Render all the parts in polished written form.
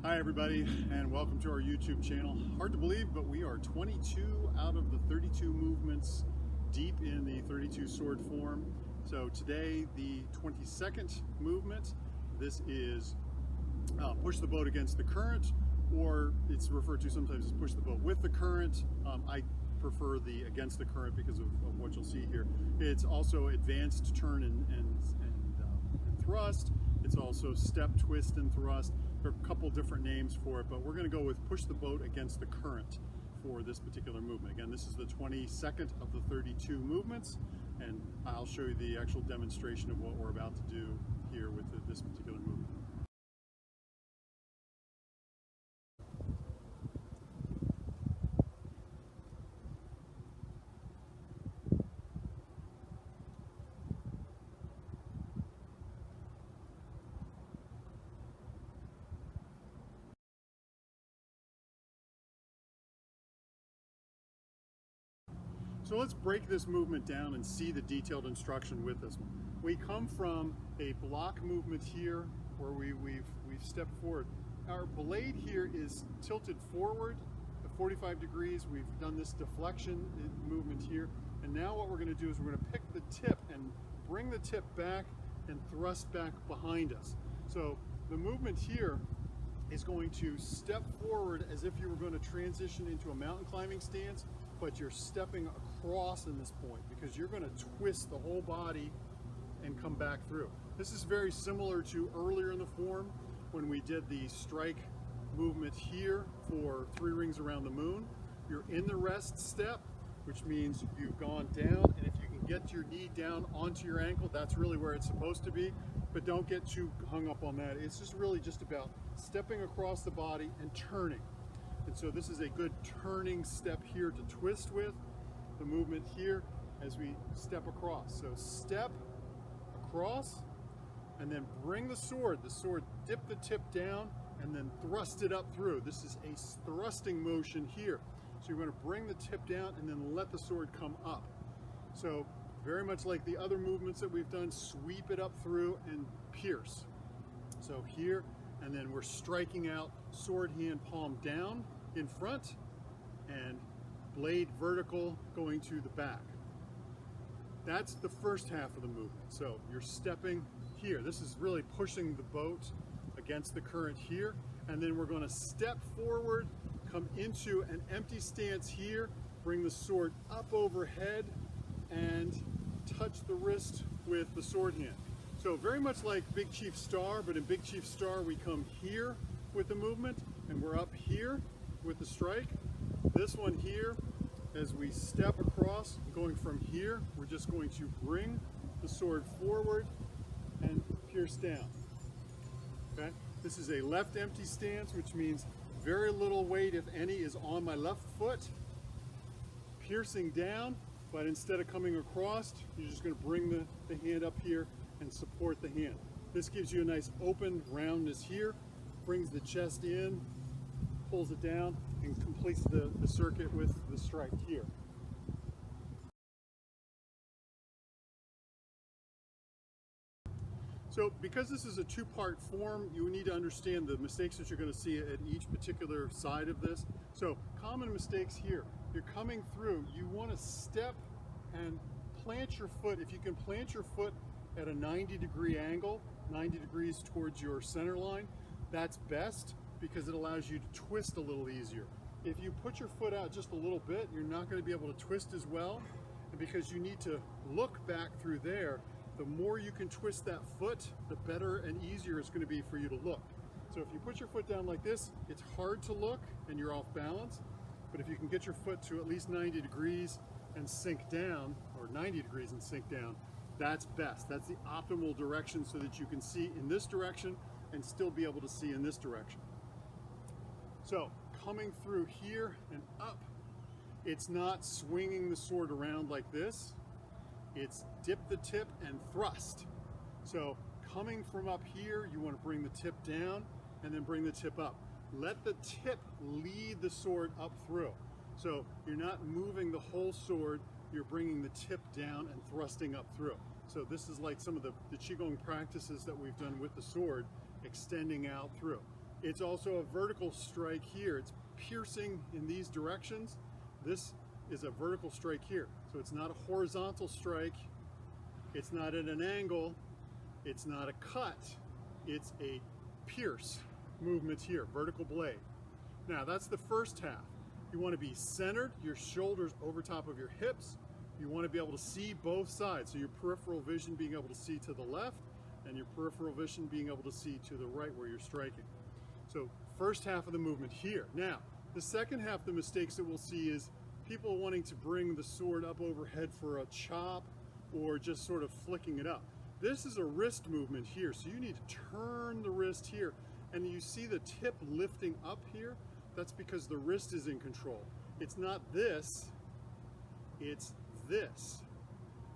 Hi everybody, and welcome to our YouTube channel. Hard to believe, but we are 22 out of the 32 movements deep in the 32 sword form. So today, the 22nd movement. This is push the boat against the current, or it's referred to sometimes as push the boat with the current. I prefer the against the current because of what you'll see here. It's also advanced turn and thrust. It's also step, twist, and thrust. There are a couple different names for it, but we're going to go with push the boat against the current for this particular movement. Again, this is the 22nd of the 32 movements, and I'll show you the actual demonstration of what we're about to do here with this particular movement. So let's break this movement down and see the detailed instruction with this one. We come from a block movement here where we've stepped forward. Our blade here is tilted forward at 45 degrees. We've done this deflection movement here. And now what we're going to do is we're going to pick the tip and bring the tip back and thrust back behind us. So the movement here is going to step forward as if you were going to transition into a mountain climbing stance, but you're stepping across in this point because you're going to twist the whole body and come back through. This is very similar to earlier in the form when we did the strike movement here for 3 rings around the moon. You're in the rest step, which means you've gone down, and if you can get your knee down onto your ankle, that's really where it's supposed to be, but don't get too hung up on that. It's just really just about stepping across the body and turning. And so this is a good turning step here to twist with. The movement here as we step across. So step across and then bring the sword, dip the tip down and then thrust it up through. This is a thrusting motion here. So you're going to bring the tip down and then let the sword come up. So very much like the other movements that we've done, sweep it up through and pierce. So here, and then we're striking out sword hand palm down in front and blade vertical going to the back. That's the first half of the movement. So you're stepping here. This is really pushing the boat against the current here. And then we're going to step forward, come into an empty stance here, bring the sword up overhead and touch the wrist with the sword hand. So very much like Big Chief Star, but in Big Chief Star we come here with the movement and we're up here with the strike. This one here, as we step across, going from here, we're just going to bring the sword forward and pierce down. Okay? This is a left empty stance, which means very little weight, if any, is on my left foot. Piercing down, but instead of coming across, you're just going to bring the hand up here and support the hand. This gives you a nice open roundness here, brings the chest in, pulls it down, and completes the circuit with the strike here. So because this is a two-part form, you need to understand the mistakes that you're going to see at each particular side of this. So common mistakes here. You're coming through, you want to step and plant your foot. If you can plant your foot at a 90-degree angle, 90 degrees towards your center line, that's best because it allows you to twist a little easier. If you put your foot out just a little bit, you're not going to be able to twist as well. And because you need to look back through there, the more you can twist that foot, the better and easier it's going to be for you to look. So if you put your foot down like this, it's hard to look and you're off balance. But if you can get your foot to at least 90 degrees and sink down, or 90 degrees and sink down, that's best. That's the optimal direction so that you can see in this direction and still be able to see in this direction. So coming through here and up, it's not swinging the sword around like this. It's dip the tip and thrust. So coming from up here, you want to bring the tip down and then bring the tip up. Let the tip lead the sword up through. So you're not moving the whole sword, you're bringing the tip down and thrusting up through. So this is like some of the Qigong practices that we've done with the sword, extending out through. It's also a vertical strike here. It's piercing in these directions. This is a vertical strike here. So it's not a horizontal strike. It's not at an angle. It's not a cut. It's a pierce movement here, vertical blade. Now that's the first half. You want to be centered, your shoulders over top of your hips. You want to be able to see both sides. So your peripheral vision being able to see to the left and your peripheral vision being able to see to the right where you're striking. So first half of the movement here. Now, the second half, the mistakes that we'll see is people wanting to bring the sword up overhead for a chop or just sort of flicking it up. This is a wrist movement here, so you need to turn the wrist here. And you see the tip lifting up here? That's because the wrist is in control. It's not this, it's this.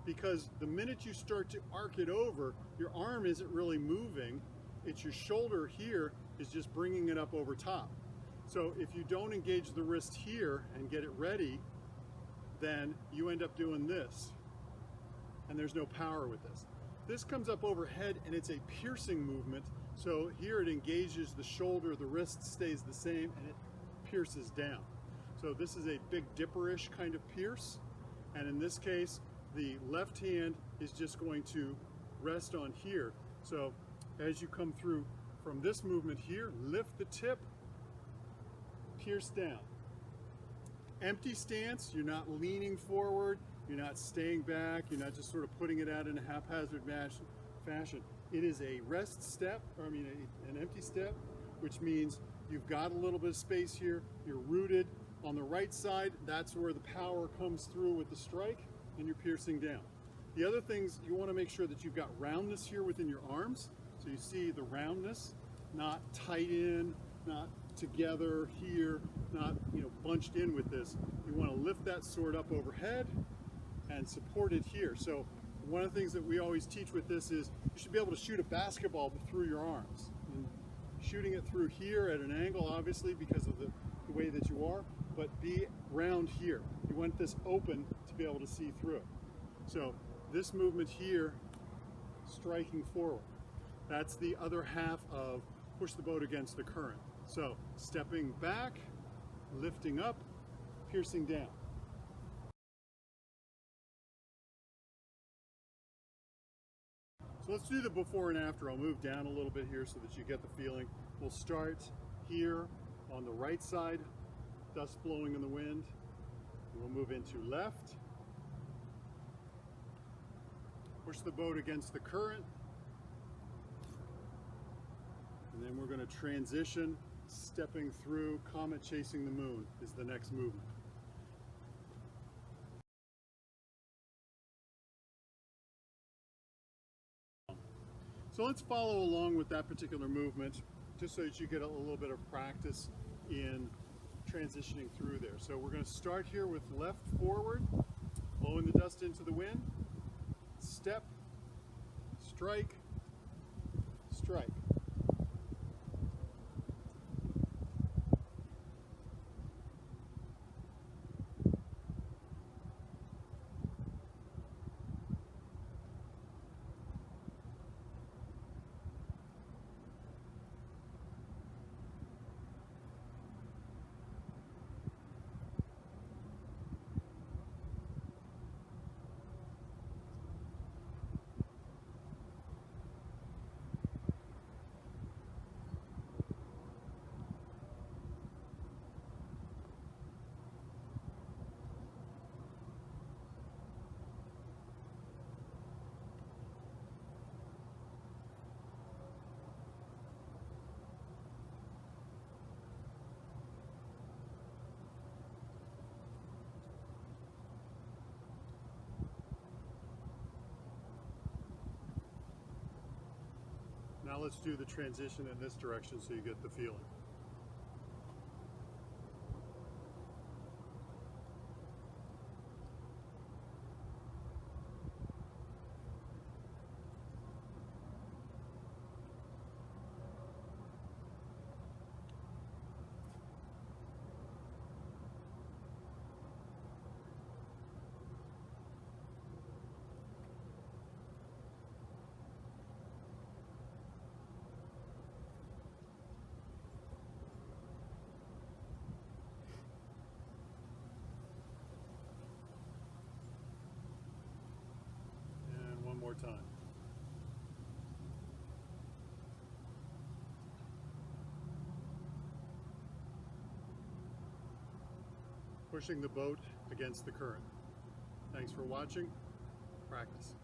Because the minute you start to arc it over, your arm isn't really moving. It's your shoulder here is just bringing it up over top. So if you don't engage the wrist here and get it ready, then you end up doing this. And there's no power with this. This comes up overhead and it's a piercing movement. So here it engages the shoulder, the wrist stays the same, and it pierces down. So this is a Big Dipper-ish kind of pierce. And in this case, the left hand is just going to rest on here. So as you come through from this movement here, lift the tip, pierce down. Empty stance, you're not leaning forward, you're not staying back, you're not just sort of putting it out in a haphazard fashion. It is a rest step, or an empty step, which means you've got a little bit of space here, you're rooted. On the right side, that's where the power comes through with the strike, and you're piercing down. The other things, you want to make sure that you've got roundness here within your arms. So you see the roundness, not tight in, not together here, not bunched in with this. You want to lift that sword up overhead and support it here. So one of the things that we always teach with this is you should be able to shoot a basketball through your arms. And shooting it through here at an angle, obviously, because of the way that you are, but be round here. You want this open to be able to see through it. So this movement here, striking forward. That's the other half of push the boat against the current. So stepping back, lifting up, piercing down. So let's do the before and after. I'll move down a little bit here so that you get the feeling. We'll start here on the right side, dust blowing in the wind. We'll move into left. Push the boat against the current. And then we're going to transition, stepping through, comet chasing the moon is the next movement. So let's follow along with that particular movement, just so that you get a little bit of practice in transitioning through there. So we're going to start here with left forward, blowing the dust into the wind, step, strike, strike. Now let's do the transition in this direction so you get the feeling. more time. Pushing the boat against the current. Thanks for watching. Practice.